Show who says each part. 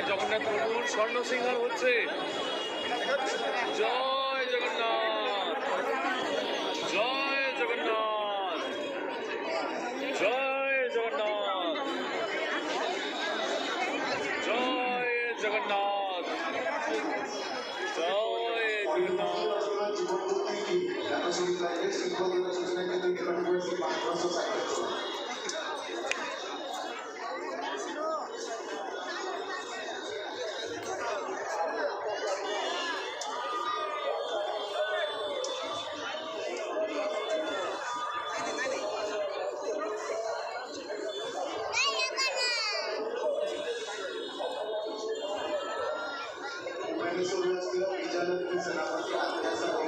Speaker 1: জগন্নাথ প্রভুর স্বর্ণ সিংহার হচ্ছে। জয় জগন্নাথ, জয় জগন্নাথ, জয় জগন্নাথ, জয় জগন্নাথ, জয় জগন্নাথ।
Speaker 2: सूरज के इजाजत के सलामती